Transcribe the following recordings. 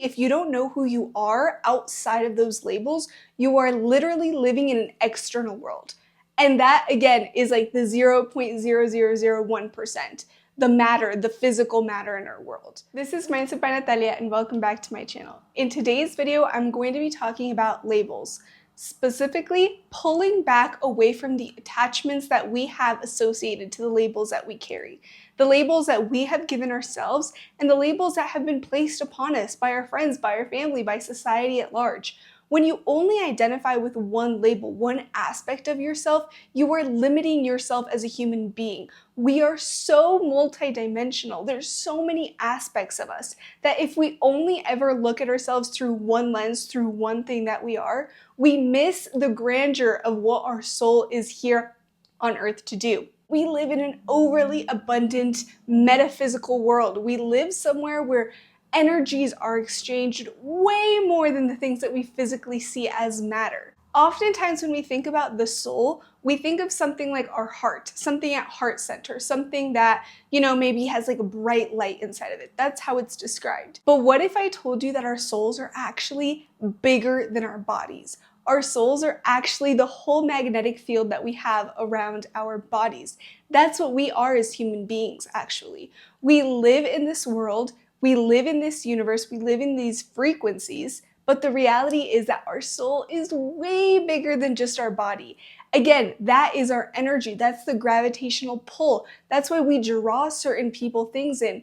If you don't know who you are outside of those labels, you are literally living in an external world. And that, again, is like the 0.0001%, the matter, the physical matter in our world. This is Mindset by Natalia, and welcome back to my channel. In today's video, I'm going to be talking about labels, specifically pulling back away from the attachments that we have associated to the labels that we carry, the labels that we have given ourselves, and the labels that have been placed upon us by our friends, by our family, by society at large. When you only identify with one label, one aspect of yourself, you are limiting yourself as a human being. We are so multidimensional. There's so many aspects of us that if we only ever look at ourselves through one lens, through one thing that we are, we miss the grandeur of what our soul is here on earth to do. We live in an overly abundant metaphysical world. We live somewhere where energies are exchanged way more than the things that we physically see as matter. Oftentimes when we think about the soul, we think of something like our heart, something at heart center, something that, maybe has like a bright light inside of it. That's how it's described. But what if I told you that our souls are actually bigger than our bodies? Our souls are actually the whole magnetic field that we have around our bodies. That's what we are as human beings, actually. We live in this world, we live in this universe, we live in these frequencies, but the reality is that our soul is way bigger than just our body. Again, that is our energy. That's the gravitational pull. That's why we draw certain people, things in.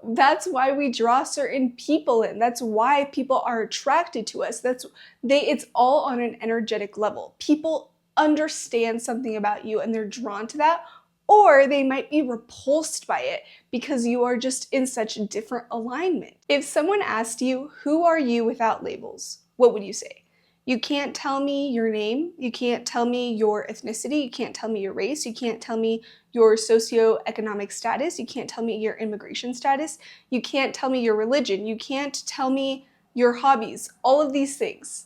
That's why we draw certain people in. That's why people are attracted to us. It's all on an energetic level. People understand something about you and they're drawn to that, or they might be repulsed by it because you are just in such a different alignment. If someone asked you, who are you without labels? What would you say? You can't tell me your name. You can't tell me your ethnicity. You can't tell me your race. You can't tell me your socioeconomic status. You can't tell me your immigration status. You can't tell me your religion. You can't tell me your hobbies. All of these things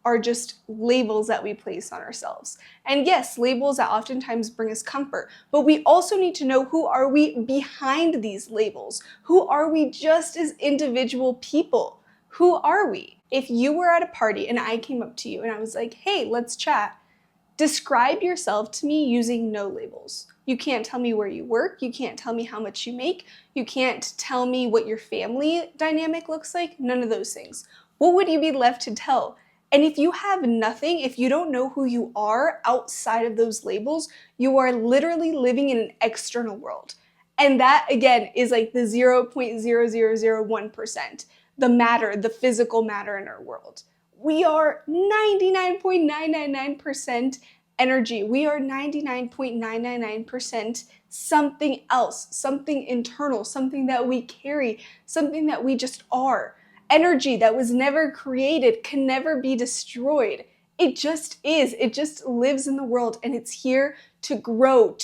are just labels that we place on ourselves. And yes, labels that oftentimes bring us comfort, but we also need to know, who are we behind these labels? Who are we just as individual people? Who are we? If you were at a party and I came up to you and I was like, hey, let's chat, describe yourself to me using no labels. You can't tell me where you work. You can't tell me how much you make. You can't tell me what your family dynamic looks like. None of those things. What would you be left to tell? And if you have nothing, if you don't know who you are outside of those labels, you are literally living in an external world. And that, again, is like the 0.0001%, the matter, the physical matter in our world. We are 99.999% energy. We are 99.999% something else, something internal, something that we carry, something that we just are. Energy that was never created, can never be destroyed. It just is. It just lives in the world, and it's here to grow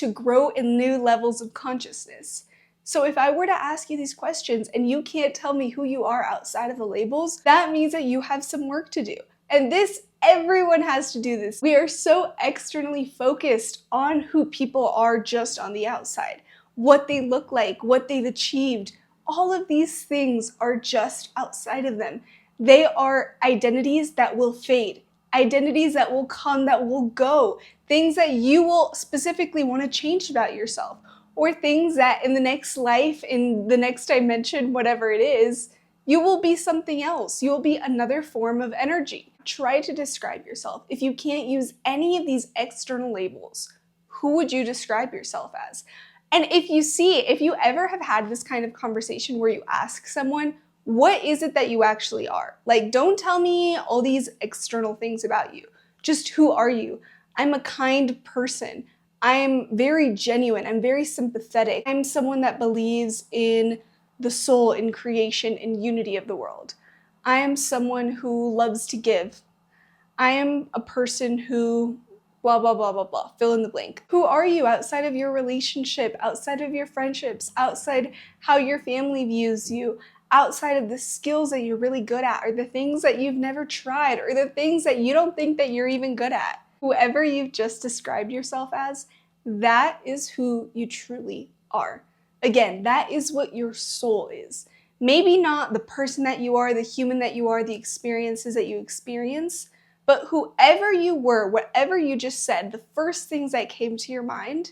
in new levels of consciousness. So if I were to ask you these questions and you can't tell me who you are outside of the labels, that means that you have some work to do. And everyone has to do this. We are so externally focused on who people are just on the outside, what they look like, what they've achieved. All of these things are just outside of them. They are identities that will fade, identities that will come, that will go, things that you will specifically want to change about yourself, or things that in the next life, in the next dimension, whatever it is, you will be something else. You will be another form of energy. Try to describe yourself. If you can't use any of these external labels, who would you describe yourself as? And if you ever have had this kind of conversation where you ask someone, what is it that you actually are? Like, don't tell me all these external things about you. Just who are you? I'm a kind person. I'm very genuine. I'm very sympathetic. I'm someone that believes in the soul, in creation, in unity of the world. I am someone who loves to give. I am a person who blah, blah, blah, blah, blah, fill in the blank. Who are you outside of your relationship, outside of your friendships, outside how your family views you, outside of the skills that you're really good at, or the things that you've never tried, or the things that you don't think that you're even good at? Whoever you've just described yourself as, that is who you truly are. Again, that is what your soul is. Maybe not the person that you are, the human that you are, the experiences that you experience, but whoever you were, whatever you just said, the first things that came to your mind,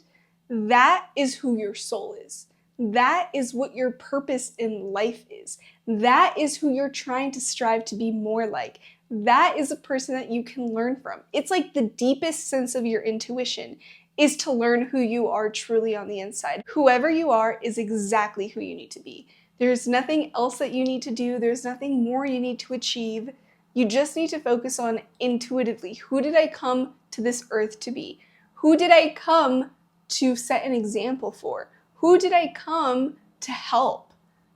that is who your soul is. That is what your purpose in life is. That is who you're trying to strive to be more like. That is a person that you can learn from. It's like the deepest sense of your intuition is to learn who you are truly on the inside. Whoever you are is exactly who you need to be. There's nothing else that you need to do. There's nothing more you need to achieve. You just need to focus on intuitively. Who did I come to this earth to be? Who did I come to set an example for? Who did I come to help?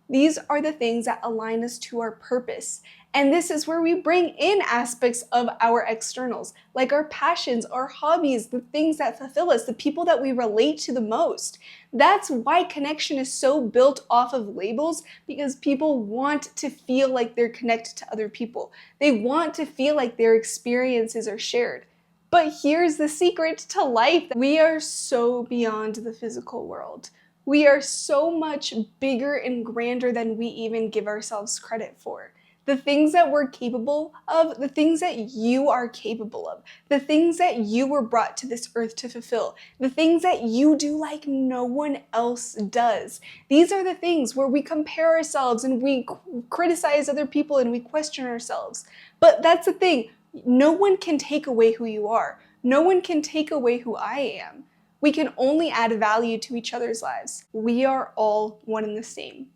These are the things that align us to our purpose. And this is where we bring in aspects of our externals, like our passions, our hobbies, the things that fulfill us, the people that we relate to the most. That's why connection is so built off of labels, because people want to feel like they're connected to other people. They want to feel like their experiences are shared. But here's the secret to life. We are so beyond the physical world. We are so much bigger and grander than we even give ourselves credit for. The things that we're capable of, the things that you are capable of, the things that you were brought to this earth to fulfill, the things that you do like no one else does. These are the things where we compare ourselves and we criticize other people and we question ourselves. But that's the thing, no one can take away who you are. No one can take away who I am. We can only add value to each other's lives. We are all one and the same.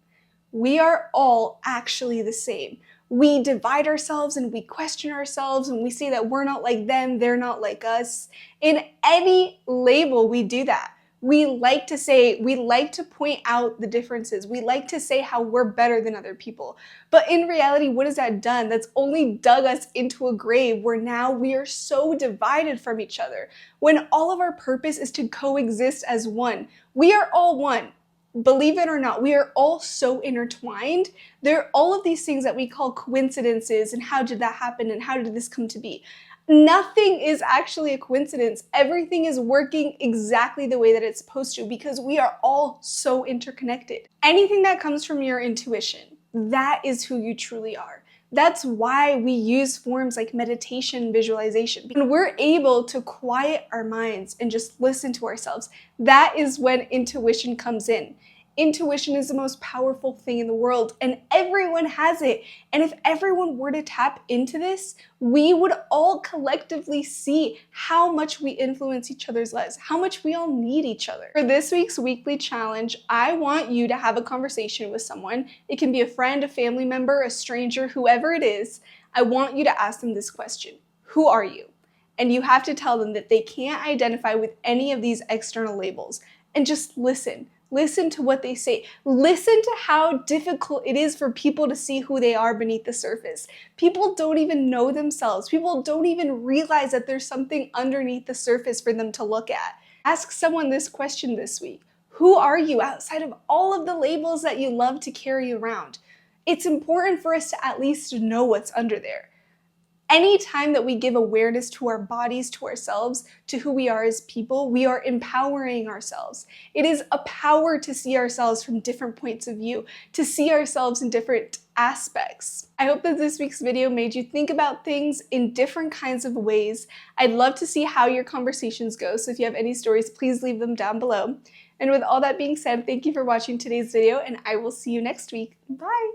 We are all actually the same. We divide ourselves and we question ourselves and we say that we're not like them, they're not like us. In any label, we do that. We like to point out the differences. We like to say how we're better than other people. But in reality, what has that done? That's only dug us into a grave where now we are so divided from each other. When all of our purpose is to coexist as one. We are all one. Believe it or not, we are all so intertwined. There are all of these things that we call coincidences, and how did that happen and how did this come to be? Nothing is actually a coincidence. Everything is working exactly the way that it's supposed to, because we are all so interconnected. Anything that comes from your intuition, that is who you truly are. That's why we use forms like meditation, visualization. When we're able to quiet our minds and just listen to ourselves, that is when intuition comes in. Intuition is the most powerful thing in the world, and everyone has it. And if everyone were to tap into this, we would all collectively see how much we influence each other's lives, how much we all need each other. For this week's weekly challenge, I want you to have a conversation with someone. It can be a friend, a family member, a stranger, whoever it is. I want you to ask them this question: who are you? And you have to tell them that they can't identify with any of these external labels, and just listen. Listen to what they say. Listen to how difficult it is for people to see who they are beneath the surface. People don't even know themselves. People don't even realize that there's something underneath the surface for them to look at. Ask someone this question this week: who are you outside of all of the labels that you love to carry around? It's important for us to at least know what's under there. Anytime that we give awareness to our bodies, to ourselves, to who we are as people, we are empowering ourselves. It is a power to see ourselves from different points of view, to see ourselves in different aspects. I hope that this week's video made you think about things in different kinds of ways. I'd love to see how your conversations go, so if you have any stories, please leave them down below. And with all that being said, thank you for watching today's video, and I will see you next week. Bye!